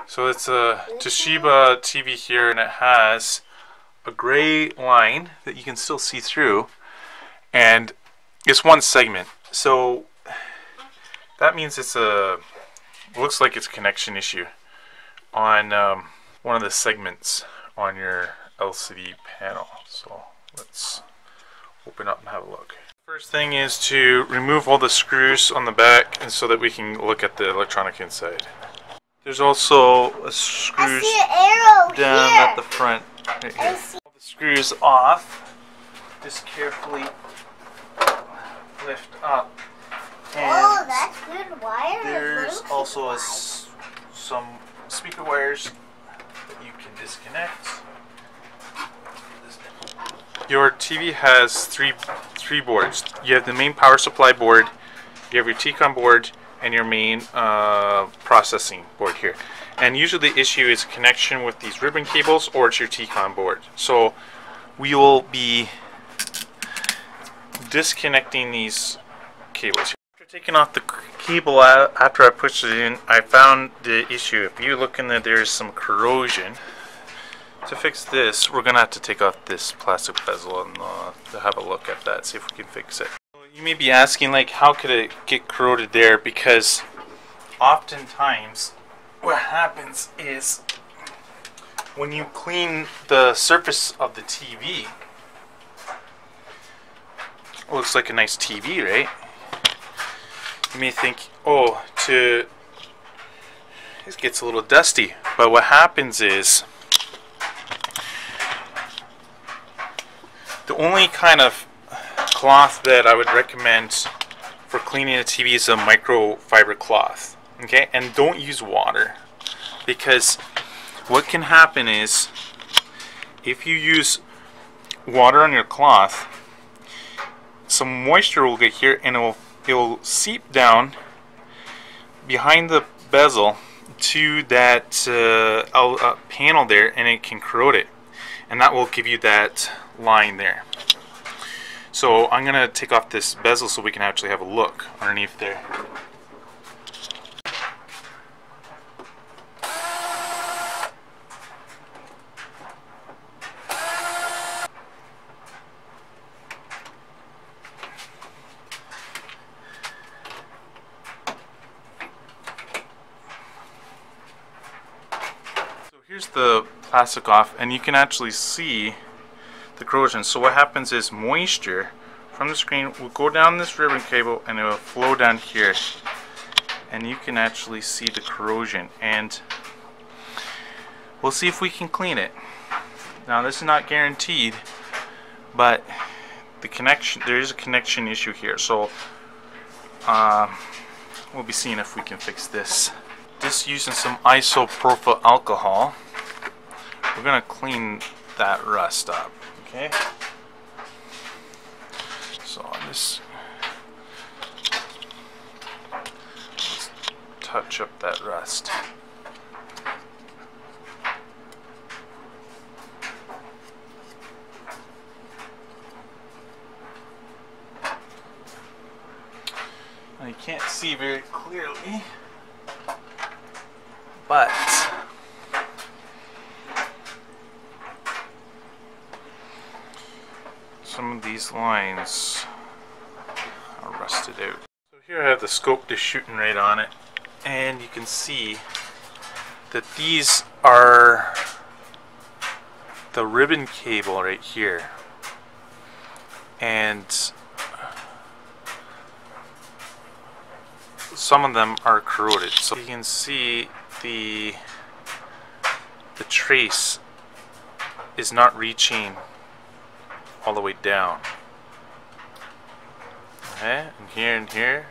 So it's a Toshiba TV here, and it has a gray line that you can still see through, and it's one segment. So that means looks like it's a connection issue on one of the segments on your LCD panel. So let's open up and have a look. First thing is to remove all the screws on the back, and so that we can look at the electronic inside. There's also a screws down at the front right here. All the screws off. Just carefully lift up. And that's good wire. there's also some speaker wires that you can disconnect. Your TV has three boards. You have the main power supply board, you have your TCON board, and your main processing board here. And usually the issue is connection with these ribbon cables, or it's your TCON board. So we will be disconnecting these cables. After taking off the cable out, after I pushed it in, I found the issue. If you look in there, there's some corrosion. To fix this, we're going to have to take off this plastic bezel and have a look at that, see if we can fix it. You may be asking, like, how could it get corroded there? Because oftentimes what happens is when you clean the surface of the TV, it looks like a nice TV, right? You may think, oh, it gets a little dusty. But what happens is, the only kind of cloth that I would recommend for cleaning a TV is a microfiber cloth. Okay, and don't use water, because what can happen is if you use water on your cloth, some moisture will get here and it will seep down behind the bezel to that panel there, and it can corrode it, and that will give you that line there. So I'm going to take off this bezel so we can actually have a look underneath there. So here's the plastic off, and you can actually see the corrosion. So what happens is moisture from the screen will go down this ribbon cable and it will flow down here, and you can actually see the corrosion, and we'll see if we can clean it. Now this is not guaranteed, but there is a connection issue here, so we'll be seeing if we can fix this. Just using some isopropyl alcohol, we're going to clean that rust up. Okay, so let's touch up that rust. Now you can't see very clearly, but some of these lines are rusted out. So here I have the scope just shooting right on it, and you can see that these are the ribbon cable right here, and some of them are corroded. So you can see the trace is not reaching all the way down. Okay, and here and here.